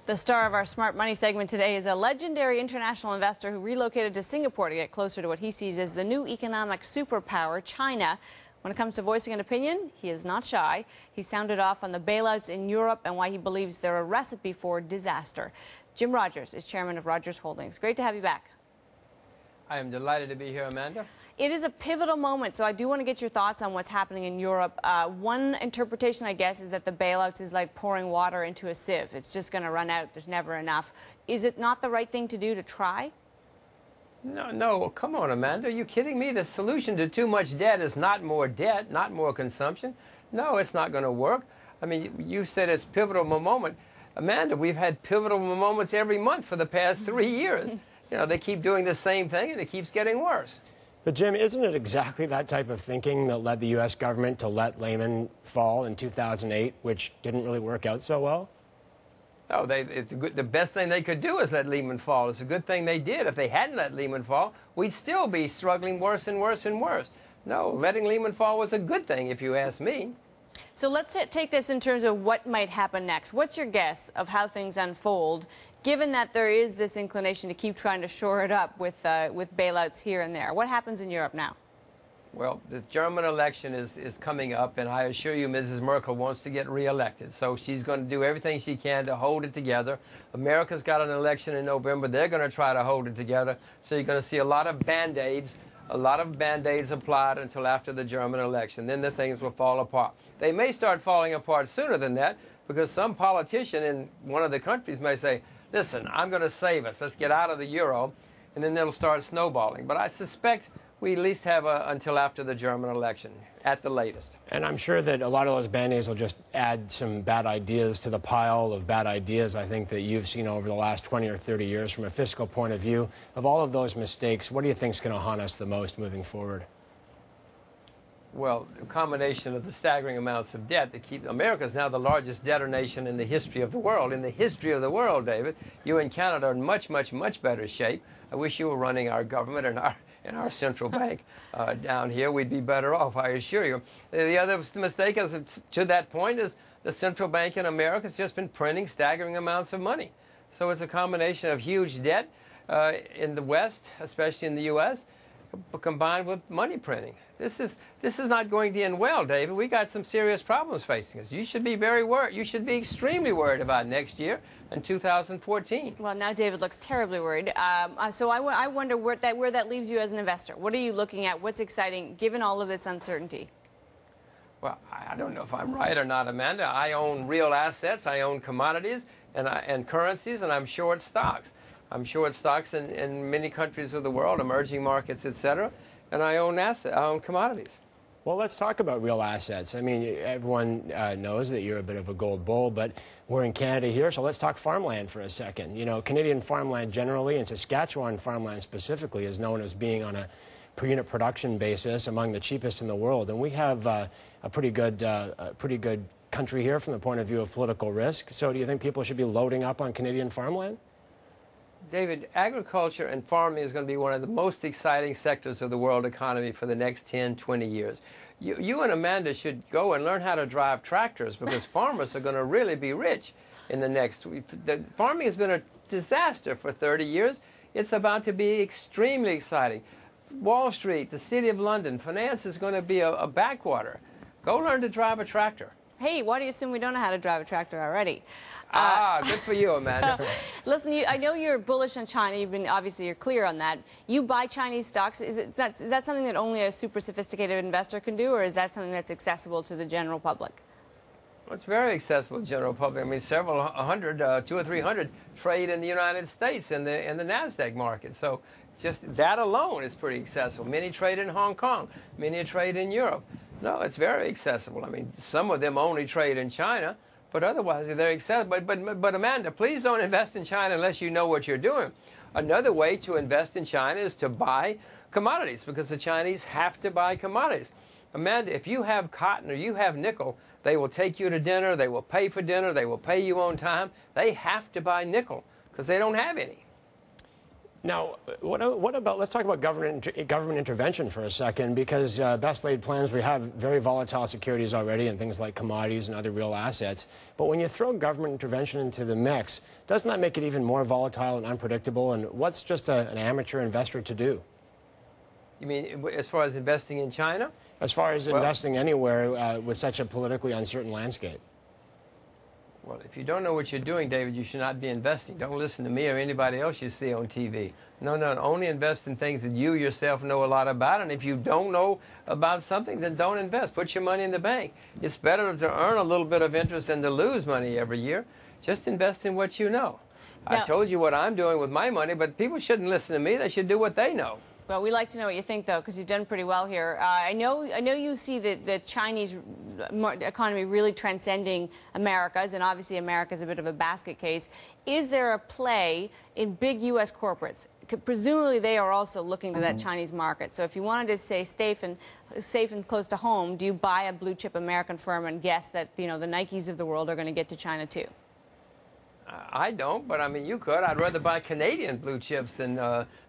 The star of our Smart Money segment today is a legendary international investor who relocated to Singapore to get closer to what he sees as the new economic superpower, China. When it comes to voicing an opinion, he is not shy. He sounded off on the bailouts in Europe and why he believes they're a recipe for disaster. Jim Rogers is chairman of Rogers Holdings. Great to have you back. I am delighted to be here, Amanda. It is a pivotal moment, so I do want to get your thoughts on what's happening in Europe. One interpretation, I guess, is that the bailouts is like pouring water into a sieve. It's just going to run out. There's never enough. Is it not the right thing to do to try? No, come on, Amanda. Are you kidding me? The solution to too much debt is not more debt, not more consumption. No, it's not going to work. I mean, you said it's pivotal moment. Amanda, we've had pivotal moments every month for the past 3 years. You know, they keep doing the same thing, and it keeps getting worse. But, Jim, isn't it exactly that type of thinking that led the U.S. government to let Lehman fall in 2008, which didn't really work out so well? No, the best thing they could do is let Lehman fall. It's a good thing they did. If they hadn't let Lehman fall, we'd still be struggling worse and worse and worse. No, letting Lehman fall was a good thing, if you ask me. So let's take this in terms of what might happen next. What's your guess of how things unfold, given that there is this inclination to keep trying to shore it up with bailouts here and there? What happens in Europe now? Well, the German election is coming up, and I assure you Mrs. Merkel wants to get reelected. So she's going to do everything she can to hold it together. America's got an election in November. They're going to try to hold it together. So you're going to see a lot of Band-Aids. A lot of Band-Aids applied until after the German election. Then the things will fall apart. They may start falling apart sooner than that because some politician in one of the countries may say, listen, I'm going to save us. Let's get out of the euro. And then it'll start snowballing. But I suspect we at least have until after the German election, at the latest. And I'm sure that a lot of those Band-Aids will just add some bad ideas to the pile of bad ideas, I think, that you've seen over the last 20 or 30 years from a fiscal point of view. Of all of those mistakes, what do you think is going to haunt us the most moving forward? Well, a combination of the staggering amounts of debt that keep America is now the largest debtor nation in the history of the world. In the history of the world, David, you and Canada are in much, much, much better shape. I wish you were running our government and our central bank down here. We'd be better off, I assure you. The other mistake to that point is the central bank in America has just been printing staggering amounts of money. So it's a combination of huge debt in the West, especially in the U.S., combined with money printing. This is not going to end well, David. We got some serious problems facing us. You should be very worried. You should be extremely worried about next year and 2014. Well, now David looks terribly worried. So I wonder where that leaves you as an investor. What are you looking at? What's exciting, given all of this uncertainty? Well, I don't know if I'm right or not, Amanda. I own real assets. I own commodities and currencies, and I'm short stocks. I'm short stocks in many countries of the world, emerging markets, etc. And I own commodities. Well, let's talk about real assets. I mean, everyone knows that you're a bit of a gold bull, but we're in Canada here, so let's talk farmland for a second. You know, Canadian farmland generally, and Saskatchewan farmland specifically, is known as being on a per-unit production basis among the cheapest in the world. And we have a pretty good country here from the point of view of political risk. So do you think people should be loading up on Canadian farmland? David, agriculture and farming is going to be one of the most exciting sectors of the world economy for the next 10, 20 years. You and Amanda should go and learn how to drive tractors because farmers are going to really be rich in the next. Farming has been a disaster for 30 years. It's about to be extremely exciting. Wall Street, the City of London, finance is going to be a backwater. Go learn to drive a tractor. Hey, why do you assume we don't know how to drive a tractor already? Good for you, Amanda. Listen, I know you're bullish on China. Obviously, you're clear on that. You buy Chinese stocks. Is that something that only a super sophisticated investor can do, or is that something that's accessible to the general public? Well, it's very accessible to the general public. I mean, several hundred, 200 or 300 trade in the United States in the NASDAQ market. So just that alone is pretty accessible. Many trade in Hong Kong. Many trade in Europe. No, it's very accessible. I mean, some of them only trade in China, but otherwise they're accessible. But Amanda, please don't invest in China unless you know what you're doing. Another way to invest in China is to buy commodities because the Chinese have to buy commodities. Amanda, if you have cotton or you have nickel, they will take you to dinner, they will pay for dinner, they will pay you on time. They have to buy nickel because they don't have any. Now, what about, let's talk about government intervention for a second, because best laid plans, we have very volatile securities already and things like commodities and other real assets. But when you throw government intervention into the mix, doesn't that make it even more volatile and unpredictable? And what's just an amateur investor to do? You mean as far as investing in China? As far as investing anywhere with such a politically uncertain landscape. Well, if you don't know what you're doing, David, you should not be investing. Don't listen to me or anybody else you see on TV. No, only invest in things that you yourself know a lot about. And if you don't know about something, then don't invest. Put your money in the bank. It's better to earn a little bit of interest than to lose money every year. Just invest in what you know. I told you what I'm doing with my money, but people shouldn't listen to me. They should do what they know. Well, we like to know what you think, though, because you've done pretty well here. I know you see the Chinese economy really transcending America's, and obviously America's a bit of a basket case. Is there a play in big U.S. corporates? Presumably, they are also looking to that Chinese market. So if you wanted to say safe and close to home, do you buy a blue chip American firm and guess that the Nikes of the world are going to get to China too? I don't, but I mean, you could. I'd rather buy Canadian blue chips than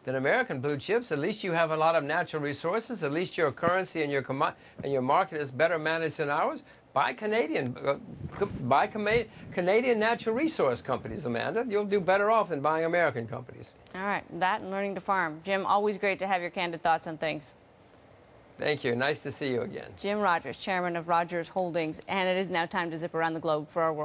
American blue chips. At least you have a lot of natural resources. At least your currency and your market is better managed than ours. Buy Canadian natural resource companies, Amanda. You'll do better off than buying American companies. All right, that and learning to farm. Jim, always great to have your candid thoughts on things. Thank you. Nice to see you again. Jim Rogers, chairman of Rogers Holdings, and it is now time to zip around the globe for our world.